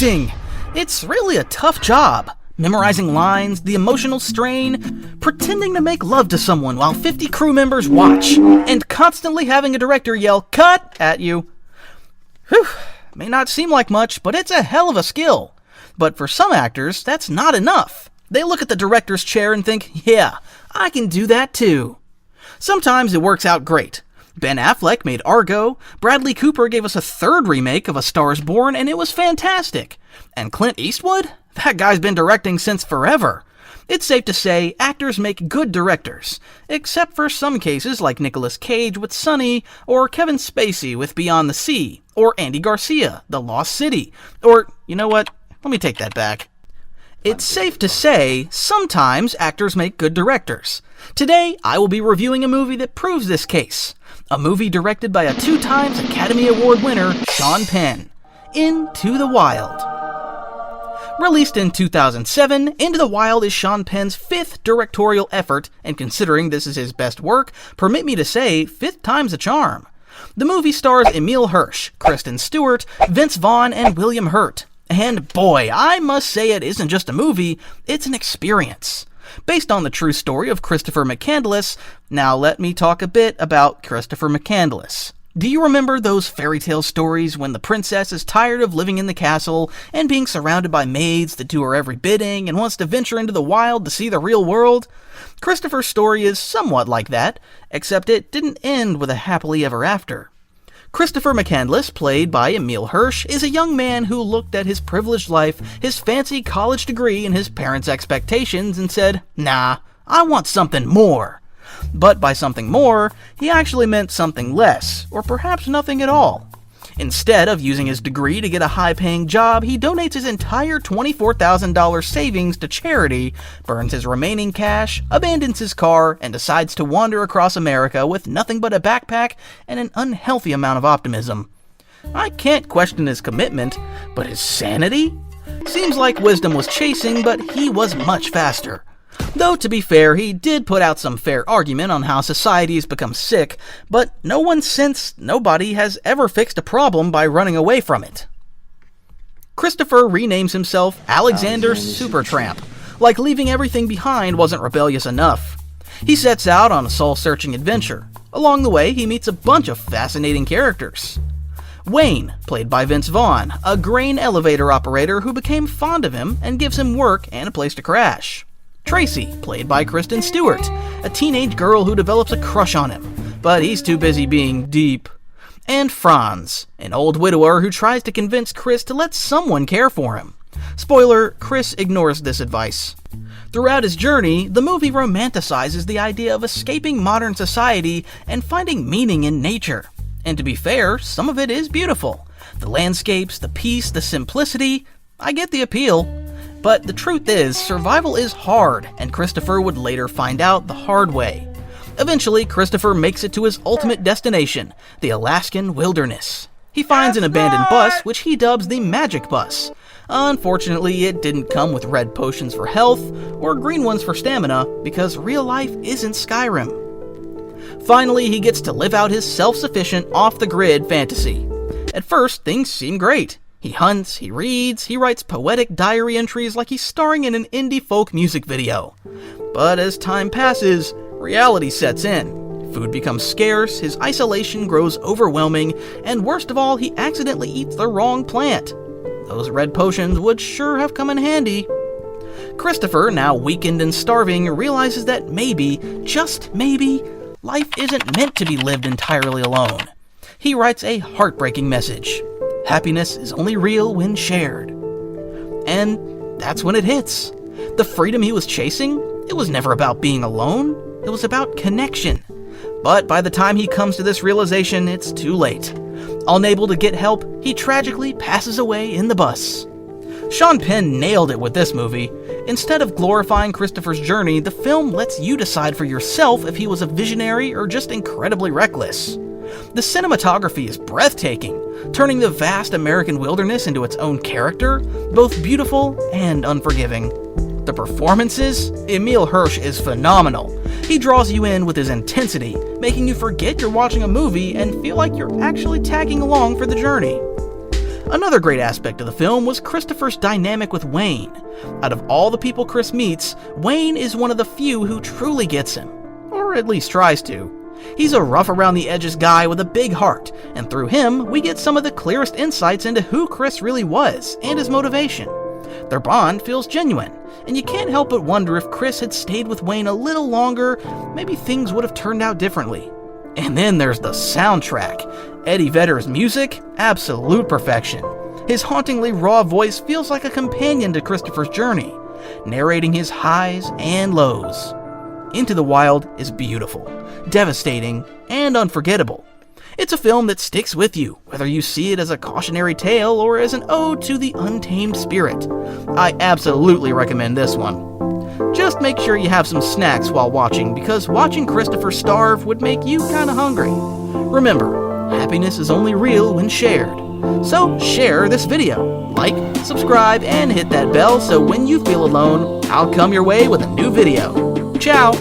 acting. It's really a tough job. Memorizing lines, the emotional strain, pretending to make love to someone while 50 crew members watch, and constantly having a director yell, "Cut!" at you. Whew, may not seem like much, but it's a hell of a skill. But for some actors, that's not enough. They look at the director's chair and think, yeah, I can do that too. Sometimes it works out great. Ben Affleck made Argo, Bradley Cooper gave us a third remake of A Star is Born, and it was fantastic. And Clint Eastwood? That guy's been directing since forever. It's safe to say actors make good directors, except for some cases like Nicolas Cage with Sunny, or Kevin Spacey with Beyond the Sea, or Andy Garcia, The Lost City, or, you know what, let me take that back. It's safe to say, sometimes actors make good directors. Today, I will be reviewing a movie that proves this case. A movie directed by a 2-time Academy Award winner, Sean Penn. Into the Wild. Released in 2007, Into the Wild is Sean Penn's 5th directorial effort, and considering this is his best work, permit me to say, 5th time's a charm. The movie stars Emile Hirsch, Kristen Stewart, Vince Vaughn, and William Hurt. And boy, I must say it isn't just a movie, it's an experience. Based on the true story of Christopher McCandless, now let me talk a bit about Christopher McCandless. Do you remember those fairy tale stories when the princess is tired of living in the castle and being surrounded by maids that do her every bidding and wants to venture into the wild to see the real world? Christopher's story is somewhat like that, except it didn't end with a happily ever after. Christopher McCandless, played by Emile Hirsch, is a young man who looked at his privileged life, his fancy college degree, and his parents' expectations and said, nah, I want something more. But by something more, he actually meant something less, or perhaps nothing at all. Instead of using his degree to get a high-paying job, he donates his entire $24,000 savings to charity, burns his remaining cash, abandons his car, and decides to wander across America with nothing but a backpack and an unhealthy amount of optimism. I can't question his commitment, but his sanity? Seems like wisdom was chasing, but he was much faster. Though, to be fair, he did put out some fair argument on how society has become sick, but nobody has ever fixed a problem by running away from it. Christopher renames himself Alexander Supertramp, like leaving everything behind wasn't rebellious enough. He sets out on a soul-searching adventure. Along the way, he meets a bunch of fascinating characters. Wayne, played by Vince Vaughn, a grain elevator operator who became fond of him and gives him work and a place to crash. Tracy, played by Kristen Stewart, a teenage girl who develops a crush on him, but he's too busy being deep. And Franz, an old widower who tries to convince Chris to let someone care for him. Spoiler, Chris ignores this advice. Throughout his journey, the movie romanticizes the idea of escaping modern society and finding meaning in nature. And to be fair, some of it is beautiful. The landscapes, the peace, the simplicity, I get the appeal. But the truth is, survival is hard, and Christopher would later find out the hard way. Eventually, Christopher makes it to his ultimate destination, the Alaskan wilderness. He finds an abandoned bus, which he dubs the Magic Bus. Unfortunately, it didn't come with red potions for health, or green ones for stamina, because real life isn't Skyrim. Finally, he gets to live out his self-sufficient, off-the-grid fantasy. At first, things seem great. He hunts, he reads, he writes poetic diary entries like he's starring in an indie folk music video. But as time passes, reality sets in. Food becomes scarce, his isolation grows overwhelming, and worst of all, he accidentally eats the wrong plant. Those red potions would sure have come in handy. Christopher, now weakened and starving, realizes that maybe, just maybe, life isn't meant to be lived entirely alone. He writes a heartbreaking message. Happiness is only real when shared. And that's when it hits. The freedom he was chasing, it was never about being alone, it was about connection. But by the time he comes to this realization, it's too late. Unable to get help, he tragically passes away in the bus. Sean Penn nailed it with this movie. Instead of glorifying Christopher's journey, the film lets you decide for yourself if he was a visionary or just incredibly reckless. The cinematography is breathtaking, turning the vast American wilderness into its own character, both beautiful and unforgiving. The performances? Emile Hirsch is phenomenal. He draws you in with his intensity, making you forget you're watching a movie and feel like you're actually tagging along for the journey. Another great aspect of the film was Christopher's dynamic with Wayne. Out of all the people Chris meets, Wayne is one of the few who truly gets him. Or at least tries to. He's a rough-around-the-edges guy with a big heart, and through him, we get some of the clearest insights into who Chris really was and his motivation. Their bond feels genuine, and you can't help but wonder if Chris had stayed with Wayne a little longer, maybe things would have turned out differently. And then there's the soundtrack. Eddie Vedder's music, absolute perfection. His hauntingly raw voice feels like a companion to Christopher's journey, narrating his highs and lows. Into the Wild is beautiful, devastating, and unforgettable. It's a film that sticks with you, whether you see it as a cautionary tale or as an ode to the untamed spirit. I absolutely recommend this one. Just make sure you have some snacks while watching, because watching Christopher starve would make you kinda hungry. Remember, happiness is only real when shared. So share this video, like, subscribe, and hit that bell so when you feel alone, I'll come your way with a new video. Ciao!